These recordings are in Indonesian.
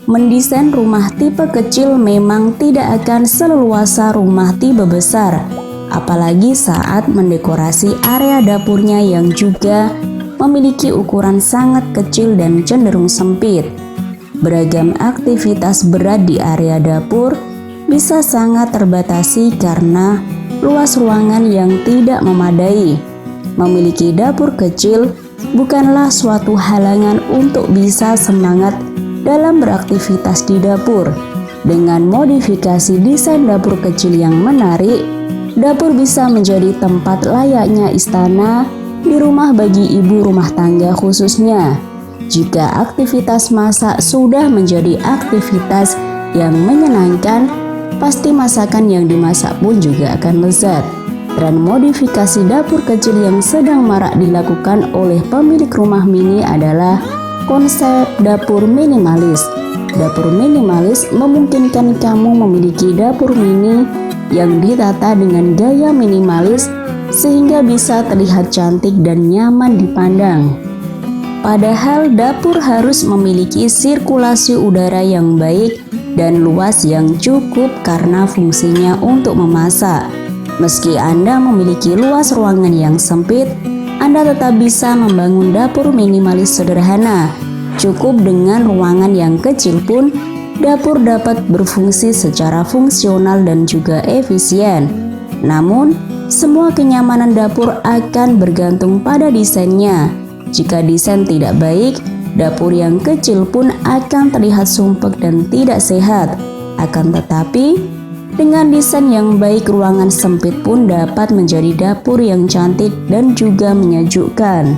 Mendesain rumah tipe kecil memang tidak akan seleluasa rumah tipe besar, apalagi saat mendekorasi area dapurnya yang juga memiliki ukuran sangat kecil dan cenderung sempit. Beragam aktivitas berat di area dapur bisa sangat terbatasi karena luas ruangan yang tidak memadai. Memiliki dapur kecil bukanlah suatu halangan untuk bisa semangat dalam beraktivitas di dapur. Dengan modifikasi desain dapur kecil yang menarik, dapur bisa menjadi tempat layaknya istana di rumah bagi ibu rumah tangga khususnya. Jika aktivitas masak sudah menjadi aktivitas yang menyenangkan, pasti masakan yang dimasak pun juga akan lezat. Tren modifikasi dapur kecil yang sedang marak dilakukan oleh pemilik rumah mini adalah konsep dapur minimalis. Dapur minimalis memungkinkan kamu memiliki dapur mini yang ditata dengan gaya minimalis sehingga bisa terlihat cantik dan nyaman dipandang. Padahal dapur harus memiliki sirkulasi udara yang baik dan luas yang cukup karena fungsinya untuk memasak. Meski Anda memiliki luas ruangan yang sempit, Anda tetap bisa membangun dapur minimalis sederhana. Cukup dengan ruangan yang kecil pun, dapur dapat berfungsi secara fungsional dan juga efisien. Namun, semua kenyamanan dapur akan bergantung pada desainnya. Jika desain tidak baik, dapur yang kecil pun akan terlihat sumpek dan tidak sehat. Akan tetapi, dengan desain yang baik, ruangan sempit pun dapat menjadi dapur yang cantik dan juga menyejukkan.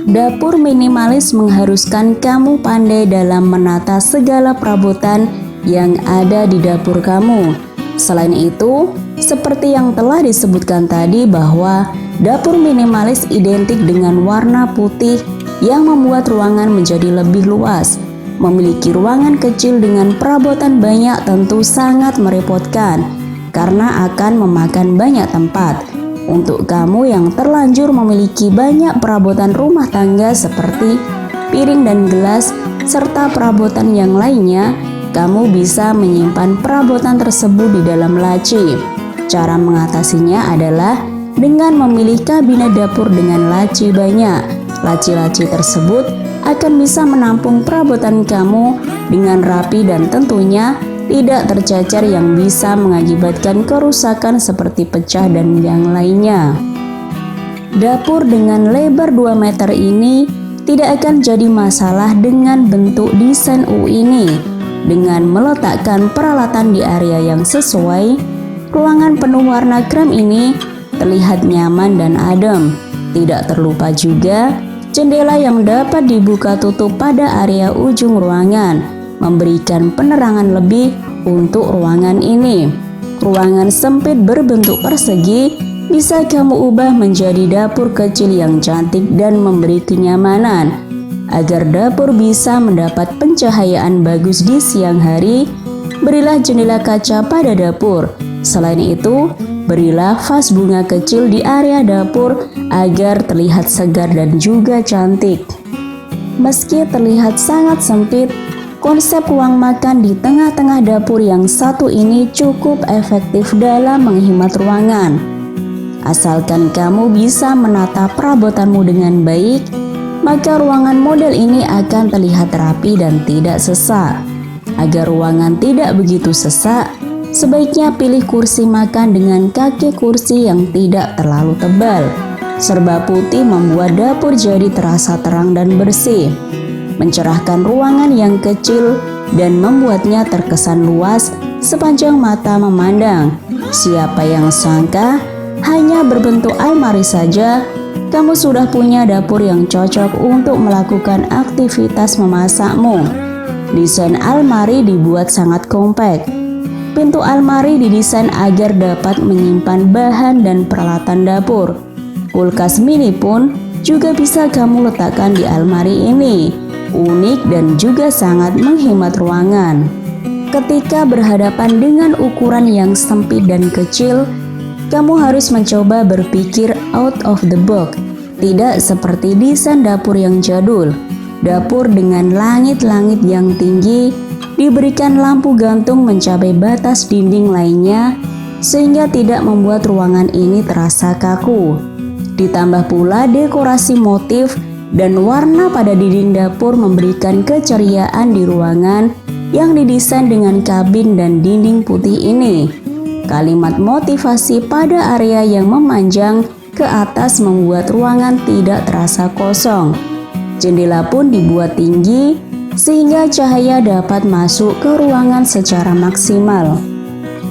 Dapur minimalis mengharuskan kamu pandai dalam menata segala perabotan yang ada di dapur kamu. Selain itu, seperti yang telah disebutkan tadi bahwa dapur minimalis identik dengan warna putih yang membuat ruangan menjadi lebih luas. Memiliki ruangan kecil dengan perabotan banyak tentu sangat merepotkan karena akan memakan banyak tempat. Untuk kamu yang terlanjur memiliki banyak perabotan rumah tangga seperti piring dan gelas serta perabotan yang lainnya, kamu bisa menyimpan perabotan tersebut di dalam laci. Cara mengatasinya adalah dengan memilih kabinet dapur dengan laci banyak. Laci-laci tersebut akan bisa menampung perabotan kamu dengan rapi dan tentunya tidak tercecer yang bisa mengakibatkan kerusakan seperti pecah dan yang lainnya. Dapur dengan lebar 2 meter ini tidak akan jadi masalah dengan bentuk desain U ini. Dengan meletakkan peralatan di area yang sesuai, ruangan penuh warna krem ini terlihat nyaman dan adem. Tidak terlupa juga jendela yang dapat dibuka tutup pada area ujung ruangan, memberikan penerangan lebih untuk ruangan ini. Ruangan sempit berbentuk persegi bisa kamu ubah menjadi dapur kecil yang cantik dan memberi kenyamanan. Agar dapur bisa mendapat pencahayaan bagus di siang hari, berilah jendela kaca pada dapur. Selain itu, berilah vas bunga kecil di area dapur agar terlihat segar dan juga cantik. Meski terlihat sangat sempit, konsep ruang makan di tengah-tengah dapur yang satu ini cukup efektif dalam menghemat ruangan. Asalkan kamu bisa menata perabotanmu dengan baik, maka ruangan model ini akan terlihat rapi dan tidak sesak. Agar ruangan tidak begitu sesak, sebaiknya pilih kursi makan dengan kaki kursi yang tidak terlalu tebal. Serba putih membuat dapur jadi terasa terang dan bersih, mencerahkan ruangan yang kecil dan membuatnya terkesan luas sepanjang mata memandang. Siapa yang sangka hanya berbentuk almari saja, kamu sudah punya dapur yang cocok untuk melakukan aktivitas memasakmu. Desain almari dibuat sangat kompak. Pintu almari didesain agar dapat menyimpan bahan dan peralatan dapur. Kulkas mini pun juga bisa kamu letakkan di almari ini. Unik dan juga sangat menghemat ruangan. Ketika berhadapan dengan ukuran yang sempit dan kecil, kamu harus mencoba berpikir out of the box. Tidak seperti desain dapur yang jadul. Dapur dengan langit-langit yang tinggi diberikan lampu gantung mencapai batas dinding lainnya sehingga tidak membuat ruangan ini terasa kaku. Ditambah pula dekorasi motif dan warna pada dinding dapur memberikan keceriaan di ruangan yang didesain dengan kabin dan dinding putih ini. Kalimat motivasi pada area yang memanjang ke atas membuat ruangan tidak terasa kosong. Jendela pun dibuat tinggi sehingga cahaya dapat masuk ke ruangan secara maksimal.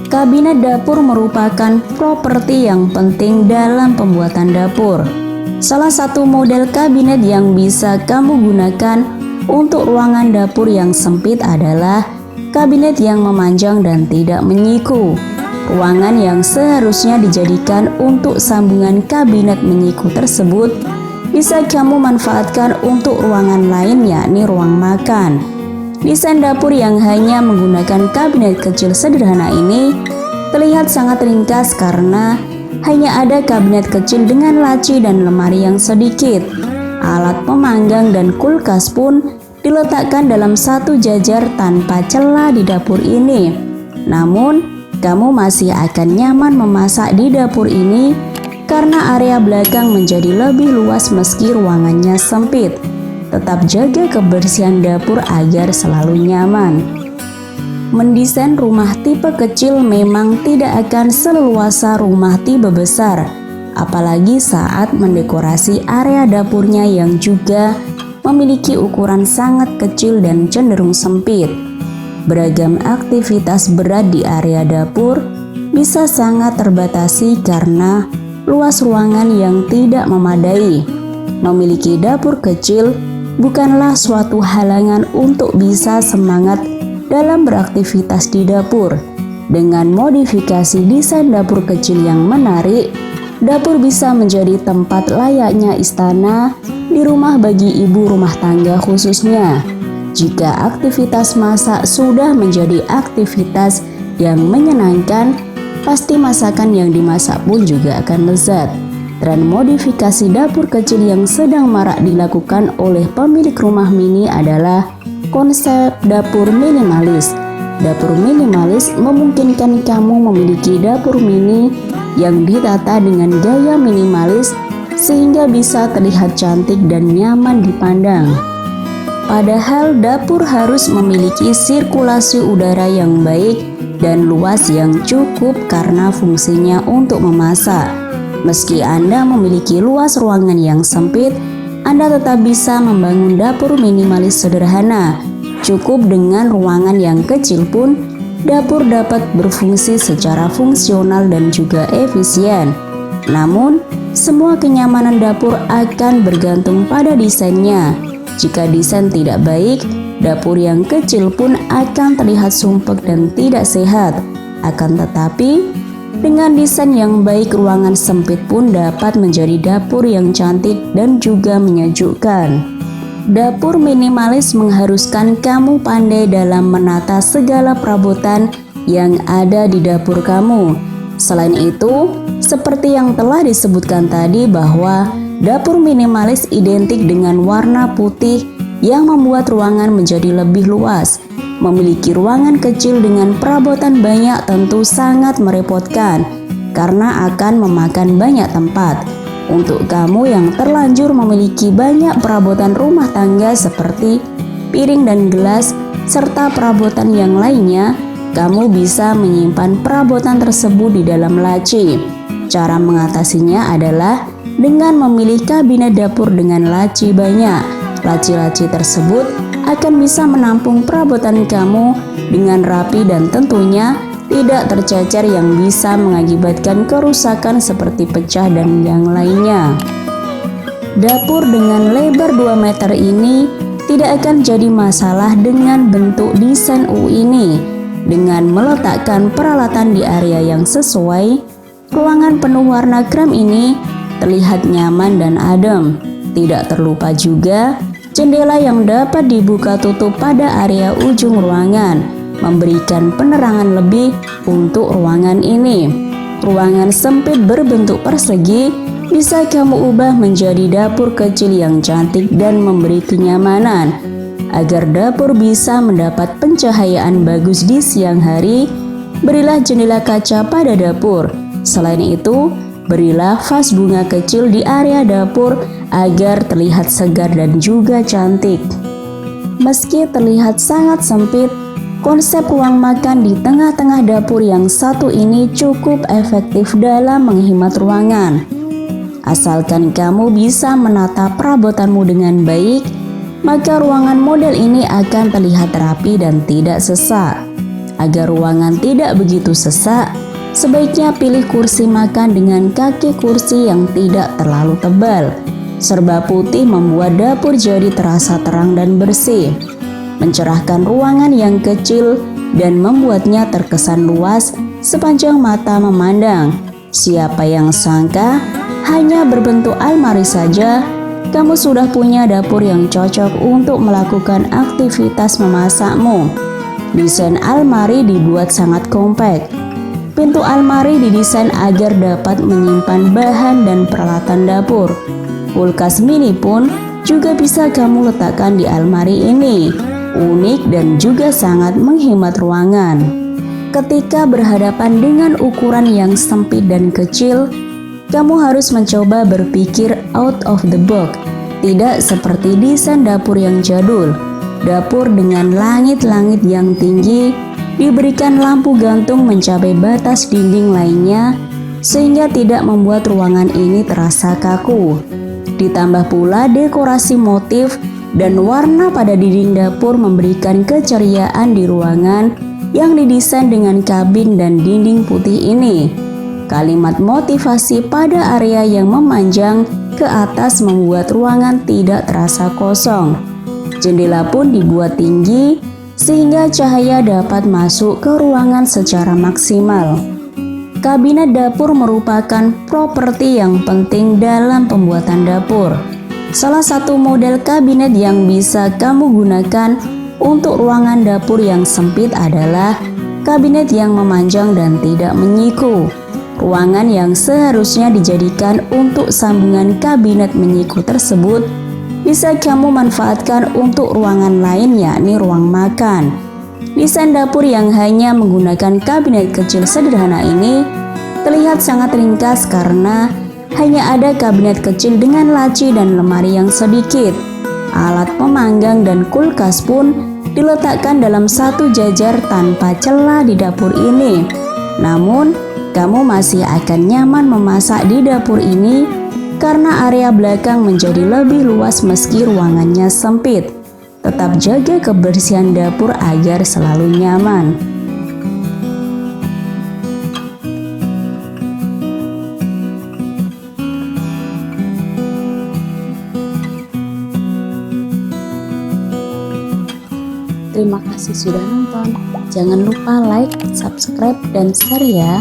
Kabinet dapur merupakan properti yang penting dalam pembuatan dapur. Salah satu model kabinet yang bisa kamu gunakan untuk ruangan dapur yang sempit adalah kabinet yang memanjang dan tidak menyiku. Ruangan yang seharusnya dijadikan untuk sambungan kabinet menyiku tersebut bisa kamu manfaatkan untuk ruangan lain, yakni ruang makan. Desain dapur yang hanya menggunakan kabinet kecil sederhana ini terlihat sangat ringkas karena hanya ada kabinet kecil dengan laci dan lemari yang sedikit. Alat pemanggang dan kulkas pun diletakkan dalam satu jajar tanpa celah di dapur ini. Namun, kamu masih akan nyaman memasak di dapur ini karena area belakang menjadi lebih luas meski ruangannya sempit. Tetap jaga kebersihan dapur agar selalu nyaman. Mendesain rumah tipe kecil memang tidak akan seleluasa rumah tipe besar, apalagi saat mendekorasi area dapurnya yang juga memiliki ukuran sangat kecil dan cenderung sempit. Beragam aktivitas berat di area dapur bisa sangat terbatasi karena luas ruangan yang tidak memadai. Memiliki dapur kecil bukanlah suatu halangan untuk bisa semangat dalam beraktivitas di dapur. Dengan modifikasi desain dapur kecil yang menarik, dapur bisa menjadi tempat layaknya istana di rumah bagi ibu rumah tangga khususnya. Jika aktivitas masak sudah menjadi aktivitas yang menyenangkan, pasti masakan yang dimasak pun juga akan lezat. Tren modifikasi dapur kecil yang sedang marak dilakukan oleh pemilik rumah mini adalah konsep dapur minimalis. Dapur minimalis memungkinkan kamu memiliki dapur mini yang ditata dengan gaya minimalis sehingga bisa terlihat cantik dan nyaman dipandang. Padahal dapur harus memiliki sirkulasi udara yang baik dan luas yang cukup karena fungsinya untuk memasak. Meski Anda memiliki luas ruangan yang sempit, Anda tetap bisa membangun dapur minimalis sederhana. Cukup dengan ruangan yang kecil pun, dapur dapat berfungsi secara fungsional dan juga efisien. Namun, semua kenyamanan dapur akan bergantung pada desainnya. Jika desain tidak baik, dapur yang kecil pun akan terlihat sumpek dan tidak sehat. Akan tetapi, dengan desain yang baik, ruangan sempit pun dapat menjadi dapur yang cantik dan juga menyejukkan. Dapur minimalis mengharuskan kamu pandai dalam menata segala perabotan yang ada di dapur kamu. Selain itu, seperti yang telah disebutkan tadi bahwa dapur minimalis identik dengan warna putih yang membuat ruangan menjadi lebih luas. Memiliki ruangan kecil dengan perabotan banyak tentu sangat merepotkan karena akan memakan banyak tempat. Untuk kamu yang terlanjur memiliki banyak perabotan rumah tangga seperti piring dan gelas serta perabotan yang lainnya, kamu bisa menyimpan perabotan tersebut di dalam laci. Cara mengatasinya adalah dengan memilih kabinet dapur dengan laci banyak. Laci-laci tersebut akan bisa menampung perabotan kamu dengan rapi dan tentunya tidak tercecer yang bisa mengakibatkan kerusakan seperti pecah dan yang lainnya. Dapur dengan lebar 2 meter ini tidak akan jadi masalah dengan bentuk desain U ini. Dengan meletakkan peralatan di area yang sesuai, ruangan penuh warna krem ini terlihat nyaman dan adem. Tidak terlupa juga jendela yang dapat dibuka tutup pada area ujung ruangan, memberikan penerangan lebih untuk ruangan ini. Ruangan sempit berbentuk persegi bisa kamu ubah menjadi dapur kecil yang cantik dan memberi kenyamanan. Agar dapur bisa mendapat pencahayaan bagus di siang hari, berilah jendela kaca pada dapur. Selain itu, berilah vas bunga kecil di area dapur agar terlihat segar dan juga cantik. Meski terlihat sangat sempit, konsep ruang makan di tengah-tengah dapur yang satu ini cukup efektif dalam menghemat ruangan. Asalkan kamu bisa menata perabotanmu dengan baik, maka ruangan model ini akan terlihat rapi dan tidak sesak. Agar ruangan tidak begitu sesak, sebaiknya pilih kursi makan dengan kaki kursi yang tidak terlalu tebal. Serba putih membuat dapur jadi terasa terang dan bersih, mencerahkan ruangan yang kecil dan membuatnya terkesan luas sepanjang mata memandang. Siapa yang sangka hanya berbentuk almari saja, kamu sudah punya dapur yang cocok untuk melakukan aktivitas memasakmu. Desain almari dibuat sangat kompak. Pintu almari didesain agar dapat menyimpan bahan dan peralatan dapur. Kulkas mini pun juga bisa kamu letakkan di almari ini. Unik dan juga sangat menghemat ruangan. Ketika berhadapan dengan ukuran yang sempit dan kecil, kamu harus mencoba berpikir out of the box. Tidak seperti desain dapur yang jadul. Dapur dengan langit-langit yang tinggi, diberikan lampu gantung mencapai batas dinding lainnya, sehingga tidak membuat ruangan ini terasa kaku. Ditambah pula dekorasi motif dan warna pada dinding dapur memberikan keceriaan di ruangan yang didesain dengan kabin dan dinding putih ini. Kalimat motivasi pada area yang memanjang ke atas membuat ruangan tidak terasa kosong. Jendela pun dibuat tinggi sehingga cahaya dapat masuk ke ruangan secara maksimal. Kabinet dapur merupakan properti yang penting dalam pembuatan dapur. Salah satu model kabinet yang bisa kamu gunakan untuk ruangan dapur yang sempit adalah kabinet yang memanjang dan tidak menyiku. Ruangan yang seharusnya dijadikan untuk sambungan kabinet menyiku tersebut bisa kamu manfaatkan untuk ruangan lain, yakni ruang makan. Desain dapur yang hanya menggunakan kabinet kecil sederhana ini terlihat sangat ringkas karena hanya ada kabinet kecil dengan laci dan lemari yang sedikit. Alat pemanggang dan kulkas pun diletakkan dalam satu jajar tanpa celah di dapur ini. Namun, kamu masih akan nyaman memasak di dapur ini karena area belakang menjadi lebih luas meski ruangannya sempit. Tetap jaga kebersihan dapur agar selalu nyaman. Terima kasih sudah nonton. Jangan lupa like, subscribe, dan share ya.